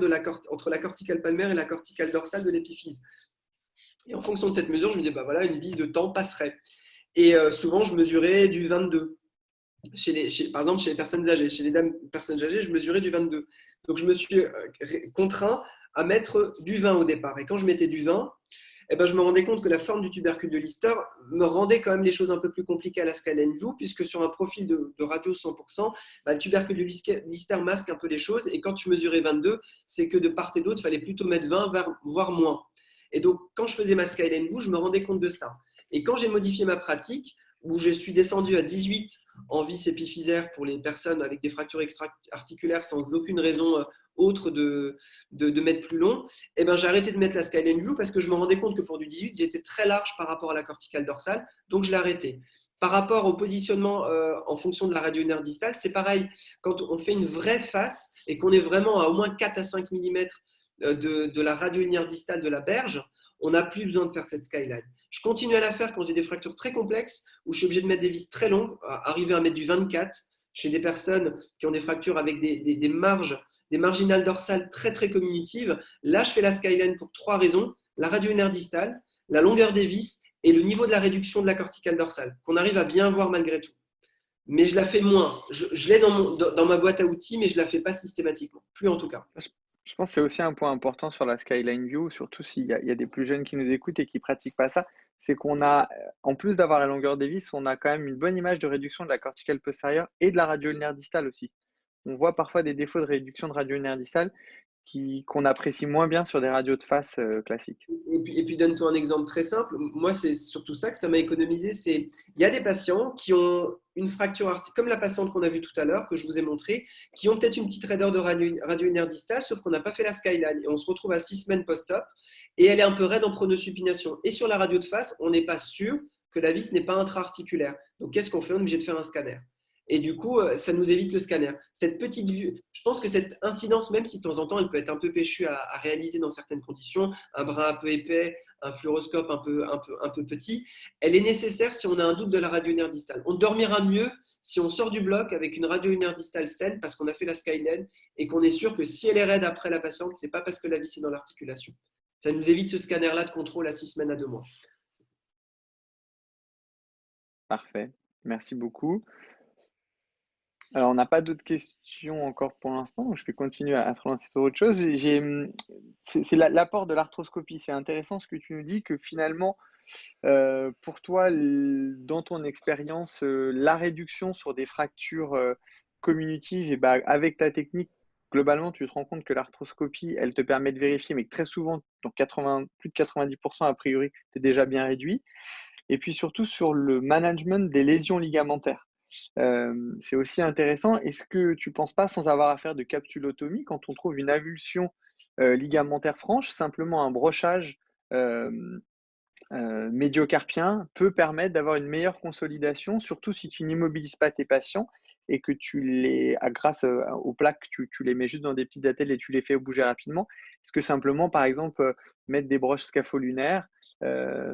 Speaker 1: entre la corticale palmaire et la corticale dorsale de l'épiphyse. Et en fonction de cette mesure, je me disais, voilà, une vis de temps passerait. Et souvent, je mesurais du 22. Par exemple, chez les personnes âgées, chez les personnes âgées, je mesurais du 22. Donc, je me suis contraint à mettre du 20 au départ. Et quand je mettais du 20, je me rendais compte que la forme du tubercule de Lister me rendait quand même les choses un peu plus compliquées à la Skyline View, puisque sur un profil de radio 100%, le tubercule de Lister masque un peu les choses. Et quand je mesurais 22, c'est que de part et d'autre, il fallait plutôt mettre 20, voire moins. Et donc, quand je faisais ma Skyline View, je me rendais compte de ça. Et quand j'ai modifié ma pratique, où je suis descendu à 18 en vis épiphysaire pour les personnes avec des fractures extra-articulaires sans aucune raison autre de mettre plus long, eh ben, j'ai arrêté de mettre la Skyline View parce que je me rendais compte que pour du 18, j'étais très large par rapport à la corticale dorsale, donc je l'ai arrêté. Par rapport au positionnement en fonction de la radio linéaire distale, c'est pareil. Quand on fait une vraie face et qu'on est vraiment à au moins 4 à 5 mm de la radio linéaire distale de la berge, on n'a plus besoin de faire cette skyline. Je continue à la faire quand j'ai des fractures très complexes où je suis obligé de mettre des vis très longues, arriver à mettre du 24 chez des personnes qui ont des fractures avec des marges, des marginales dorsales très très communitives. Là, je fais la skyline pour 3 raisons: la radio linéaire distale, la longueur des vis et le niveau de la réduction de la corticale dorsale, qu'on arrive à bien voir malgré tout. Mais je la fais moins. Je l'ai dans ma boîte à outils, mais je ne la fais pas systématiquement. Plus en tout cas.
Speaker 2: Je pense que c'est aussi un point important sur la Skyline View, surtout s'il y a des plus jeunes qui nous écoutent et qui ne pratiquent pas ça, c'est qu'on a, en plus d'avoir la longueur des vis, on a quand même une bonne image de réduction de la corticale postérieure et de la radio linéaire distale aussi. On voit parfois des défauts de réduction de radio linéaire distale qu'on apprécie moins bien sur des radios de face classiques.
Speaker 1: Et puis donne-toi un exemple très simple. Moi, c'est surtout ça que ça m'a économisé. Il y a des patients qui ont une fracture, comme la patiente qu'on a vue tout à l'heure, que je vous ai montré, qui ont peut-être une petite raideur de radio linéaire distale, sauf qu'on n'a pas fait la skyline. Et on se retrouve à 6 semaines post-op et elle est un peu raide en pronosupination. Et sur la radio de face, on n'est pas sûr que la vis n'est pas intra-articulaire. Donc, qu'est-ce qu'on fait? On est obligé de faire un scanner. Et du coup, ça nous évite le scanner. Cette petite vue, je pense que cette incidence, même si de temps en temps, elle peut être un peu péchue à réaliser dans certaines conditions, un bras un peu épais, un fluoroscope un peu petit, elle est nécessaire si on a un doute de la radio linéaire distale. On dormira mieux si on sort du bloc avec une radio linéaire distale saine parce qu'on a fait la skyline et qu'on est sûr que si elle est raide après la patiente, ce n'est pas parce que la vis est dans l'articulation. Ça nous évite ce scanner-là de contrôle à 6 semaines à 2 mois. Parfait.
Speaker 2: Merci beaucoup. Alors, on n'a pas d'autres questions encore pour l'instant, donc je vais continuer à te relancer sur autre chose. C'est l'apport de l'arthroscopie. C'est intéressant ce que tu nous dis, que finalement, pour toi, dans ton expérience, la réduction sur des fractures communitives, et bah, avec ta technique, globalement, tu te rends compte que l'arthroscopie, elle te permet de vérifier, mais que très souvent, dans plus de 90% a priori, tu es déjà bien réduit. Et puis surtout sur le management des lésions ligamentaires. C'est aussi intéressant. Est-ce que tu ne penses pas, sans avoir à faire de capsulotomie, quand on trouve une avulsion ligamentaire franche, simplement un brochage médiocarpien peut permettre d'avoir une meilleure consolidation, surtout si tu n'immobilises pas tes patients et que grâce aux plaques, tu les mets juste dans des petites attelles et tu les fais bouger rapidement. Est-ce que simplement, par exemple, mettre des broches scapholinaires,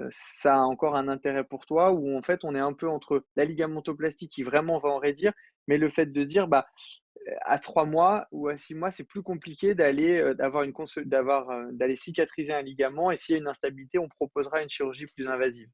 Speaker 2: ça a encore un intérêt pour toi, ou en fait on est un peu entre la ligamentoplastie qui vraiment va en raidir, mais le fait de dire à 3 mois ou à 6 mois, c'est plus compliqué d'aller cicatriser un ligament, et s'il y a une instabilité, on proposera une chirurgie plus invasive.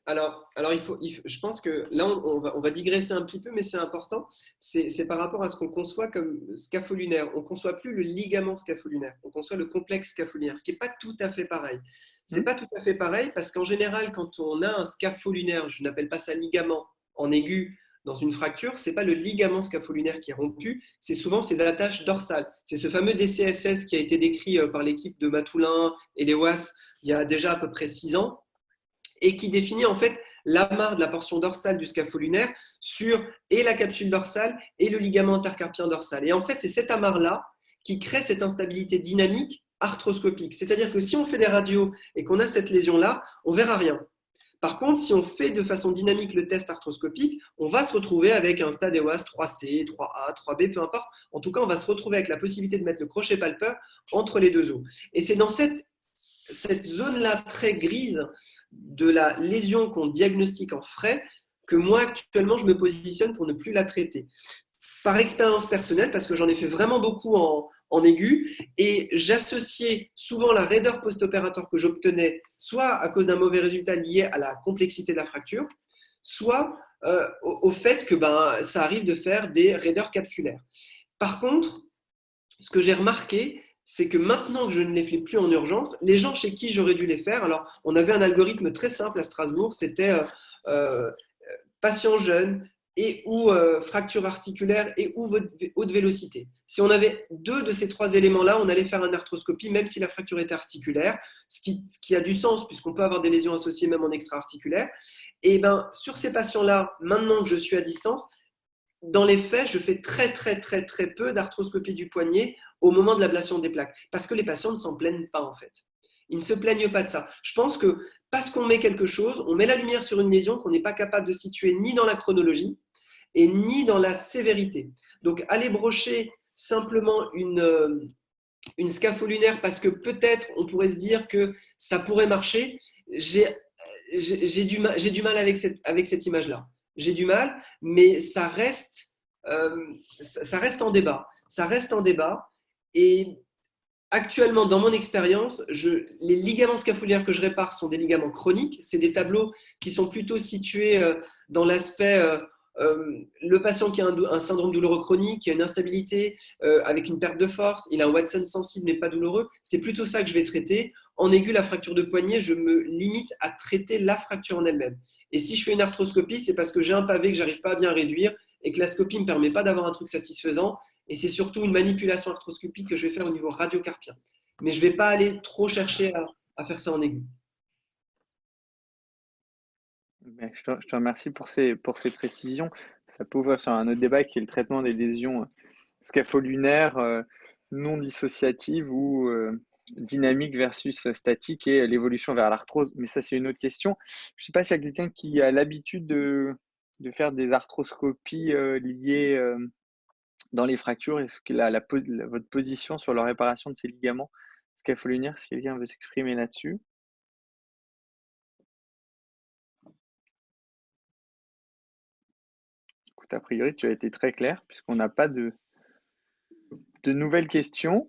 Speaker 1: Alors je pense que là, on va digresser un petit peu, mais c'est important. C'est par rapport à ce qu'on conçoit comme scapholinaire. On ne conçoit plus le ligament scapholinaire, on conçoit le complexe scapholinaire, ce qui n'est pas tout à fait pareil. C'est pas tout à fait pareil parce qu'en général, quand on a un scapholinaire, je n'appelle pas ça ligament en aigu, dans une fracture, ce n'est pas le ligament scapholinaire qui est rompu, c'est souvent ses attaches dorsales. C'est ce fameux DCSS qui a été décrit par l'équipe de Matoulin et Lewas il y a déjà à peu près 6 ans, et qui définit en fait l'amarre de la portion dorsale du scapholinaire sur et la capsule dorsale et le ligament intercarpien dorsal. Et en fait, c'est cette amarre-là qui crée cette instabilité dynamique arthroscopique. C'est-à-dire que si on fait des radios et qu'on a cette lésion-là, on ne verra rien. Par contre, si on fait de façon dynamique le test arthroscopique, on va se retrouver avec un stade EOAS 3C, 3A, 3B, peu importe. En tout cas, on va se retrouver avec la possibilité de mettre le crochet palpeur entre les deux os. Et c'est dans cette zone-là très grise de la lésion qu'on diagnostique en frais que moi, actuellement, je me positionne pour ne plus la traiter. Par expérience personnelle, parce que j'en ai fait vraiment beaucoup en aigu, et j'associais souvent la raideur post-opératoire que j'obtenais soit à cause d'un mauvais résultat lié à la complexité de la fracture, soit au fait que ça arrive de faire des raideurs capsulaires. Par contre, ce que j'ai remarqué, c'est que maintenant que je ne les fais plus en urgence, les gens chez qui j'aurais dû les faire, alors on avait un algorithme très simple à Strasbourg, c'était patient jeune et ou fracture articulaire et ou haute vélocité. Si on avait 2 de ces 3 éléments-là, on allait faire une arthroscopie même si la fracture était articulaire, ce qui a du sens puisqu'on peut avoir des lésions associées même en extra-articulaire. Et sur ces patients-là, maintenant que je suis à distance, dans les faits, je fais très, très, très, très peu d'arthroscopie du poignet au moment de l'ablation des plaques, parce que les patients ne s'en plaignent pas en fait. Ils ne se plaignent pas de ça. Je pense que parce qu'on met quelque chose, on met la lumière sur une lésion qu'on n'est pas capable de situer ni dans la chronologie et ni dans la sévérité. Donc, aller brocher simplement une scapholinaire parce que peut-être on pourrait se dire que ça pourrait marcher, j'ai du mal avec cette image-là. J'ai du mal, mais ça reste en débat. Ça reste en débat. Et actuellement, dans mon expérience, les ligaments scapulaires que je répare sont des ligaments chroniques. C'est des tableaux qui sont plutôt situés dans l'aspect le patient qui a un syndrome douloureux chronique, qui a une instabilité avec une perte de force, il a un Watson sensible mais pas douloureux. C'est plutôt ça que je vais traiter. En aigu, la fracture de poignet, je me limite à traiter la fracture en elle-même. Et si je fais une arthroscopie, c'est parce que j'ai un pavé que j'arrive pas à bien réduire et que la scopie ne me permet pas d'avoir un truc satisfaisant. Et c'est surtout une manipulation arthroscopique que je vais faire au niveau radiocarpien. Mais je ne vais pas aller trop chercher à faire ça en aigu.
Speaker 2: Je te remercie pour ces précisions. Ça peut ouvrir sur un autre débat qui est le traitement des lésions scapholinaires non dissociatives ou dynamiques versus statiques et l'évolution vers l'arthrose. Mais ça, c'est une autre question. Je ne sais pas s'il y a quelqu'un qui a l'habitude de faire des arthroscopies liées dans les fractures. Est-ce que votre position sur la réparation de ces ligaments scapholinaires, si quelqu'un veut s'exprimer là-dessus? Écoute, a priori, tu as été très clair puisqu'on n'a pas de nouvelles questions.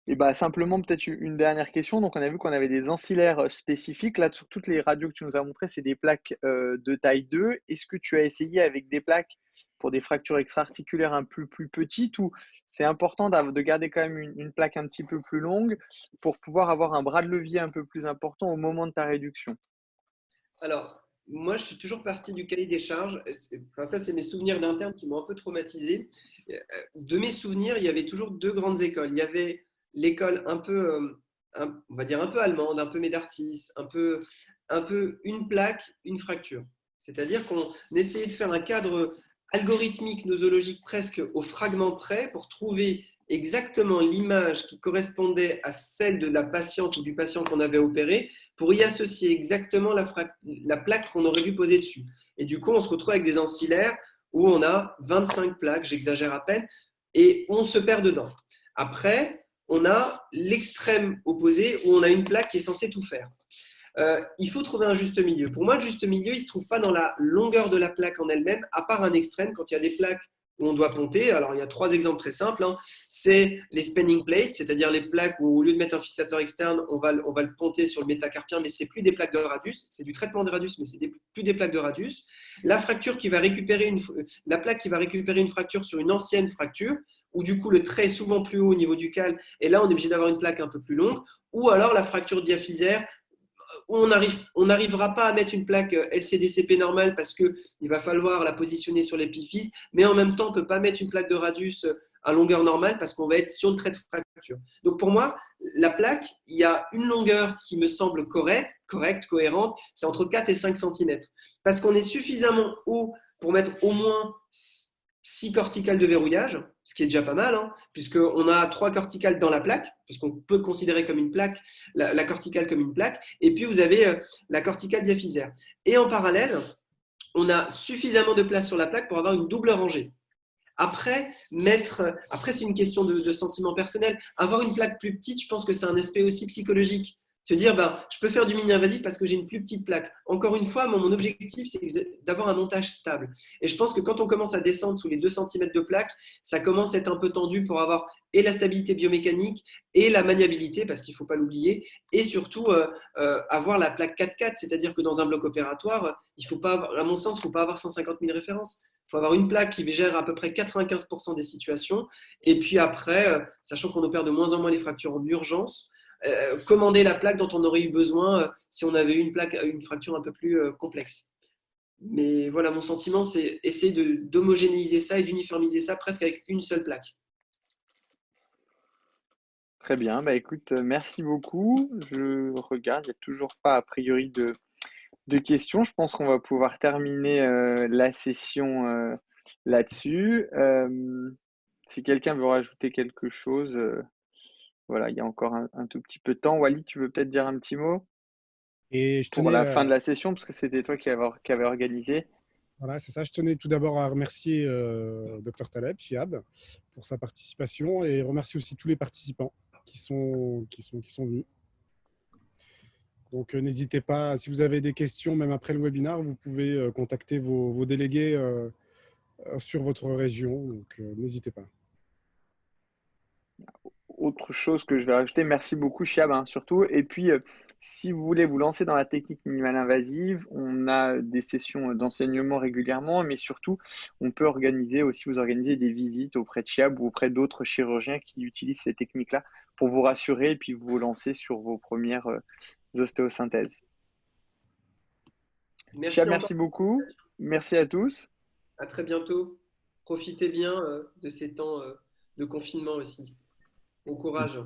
Speaker 2: Et bah, simplement, peut-être une dernière question. Donc, on a vu qu'on avait des ancillaires spécifiques. Là, sur toutes les radios que tu nous as montrées, c'est des plaques de taille 2. Est-ce que tu as essayé avec des plaques pour des fractures extra-articulaires un peu plus petites ou c'est important de garder quand même une plaque un petit peu plus longue pour pouvoir avoir un bras de levier un peu plus important au moment de ta réduction?
Speaker 1: Alors, moi, je suis toujours parti du cahier des charges. Enfin, ça, c'est mes souvenirs d'interne qui m'ont un peu traumatisé. De mes souvenirs, il y avait toujours deux grandes écoles. Il y avait l'école un peu, on va dire un peu allemande, un peu Médartis, un peu une plaque, une fracture. C'est-à-dire qu'on essayait de faire un cadre algorithmique nosologique presque au fragment près pour trouver exactement l'image qui correspondait à celle de la patiente ou du patient qu'on avait opéré pour y associer exactement la plaque qu'on aurait dû poser dessus. Et du coup, on se retrouve avec des ancillaires où on a 25 plaques, j'exagère à peine, et on se perd dedans. Après, on a l'extrême opposé où on a une plaque qui est censée tout faire. Il faut trouver un juste milieu. Pour moi, le juste milieu, il ne se trouve pas dans la longueur de la plaque en elle-même, à part un extrême, quand il y a des plaques où on doit ponter. Alors, il y a trois exemples très simples. Hein. C'est les spanning plates, c'est-à-dire les plaques où, au lieu de mettre un fixateur externe, on va le ponter sur le métacarpien, mais ce n'est plus des plaques de radius. C'est du traitement de radius, mais ce n'est plus des plaques de radius. La fracture qui va récupérer la plaque qui va récupérer une fracture sur une ancienne fracture, où du coup le trait est souvent plus haut au niveau du cal, et là on est obligé d'avoir une plaque un peu plus longue, ou alors la fracture diaphysaire, où on n'arrivera pas à mettre une plaque LCDCP normale parce qu'il va falloir la positionner sur l'épiphyse, mais en même temps, on ne peut pas mettre une plaque de radius à longueur normale parce qu'on va être sur le trait de fracture. Donc pour moi, la plaque, il y a une longueur qui me semble correcte, cohérente, c'est entre 4 et 5 cm. Parce qu'on est suffisamment haut pour mettre au moins 6 corticales de verrouillage, ce qui est déjà pas mal, hein, puisqu'on a 3 corticales dans la plaque, parce qu'on peut considérer comme une plaque, la corticale comme une plaque, et puis vous avez la corticale diaphysaire. Et en parallèle, on a suffisamment de place sur la plaque pour avoir une double rangée. Après, c'est une question de sentiment personnel. Avoir une plaque plus petite, je pense que c'est un aspect aussi psychologique. Se dire, je peux faire du mini-invasif parce que j'ai une plus petite plaque. Encore une fois, mon objectif, c'est d'avoir un montage stable. Et je pense que quand on commence à descendre sous les 2 cm de plaque, ça commence à être un peu tendu pour avoir et la stabilité biomécanique et la maniabilité, parce qu'il ne faut pas l'oublier, et surtout avoir la plaque 4-4, c'est-à-dire que dans un bloc opératoire, il faut pas avoir, à mon sens, il ne faut pas avoir 150 000 références. Il faut avoir une plaque qui gère à peu près 95% des situations. Et puis après, sachant qu'on opère de moins en moins les fractures en urgence, commander la plaque dont on aurait eu besoin si on avait eu une fracture un peu plus complexe. Mais voilà, mon sentiment, c'est essayer d'homogénéiser ça et d'uniformiser ça presque avec une seule plaque.
Speaker 2: Très bien, bah écoute, merci beaucoup. Je regarde, il n'y a toujours pas a priori de de questions. Je pense qu'on va pouvoir terminer la session là-dessus. Si quelqu'un veut rajouter quelque chose, voilà, il y a encore un tout petit peu de temps. Walid, tu veux peut-être dire un petit mot
Speaker 3: Et je
Speaker 2: pour
Speaker 3: tenais
Speaker 2: la fin de la session, parce que c'était toi qui avait organisé.
Speaker 3: Voilà, c'est ça. Je tenais tout d'abord à remercier Dr Taleb, Chiab, pour sa participation et remercier aussi tous les participants qui sont venus. Donc, n'hésitez pas, si vous avez des questions, même après le webinaire, vous pouvez contacter vos délégués sur votre région. Donc, n'hésitez pas.
Speaker 2: Autre chose que je vais rajouter, merci beaucoup Chiab, hein, surtout. Et puis, si vous voulez vous lancer dans la technique minimale invasive, on a des sessions d'enseignement régulièrement, mais surtout, on peut organiser aussi, vous organiser des visites auprès de Chiab ou auprès d'autres chirurgiens qui utilisent ces techniques-là pour vous rassurer et puis vous lancer sur vos premières ostéosynthèses.
Speaker 1: Merci
Speaker 2: Chiab,
Speaker 1: encore.
Speaker 2: merci beaucoup. Merci à tous.
Speaker 1: À très bientôt. Profitez bien de ces temps de confinement aussi. Bon courage.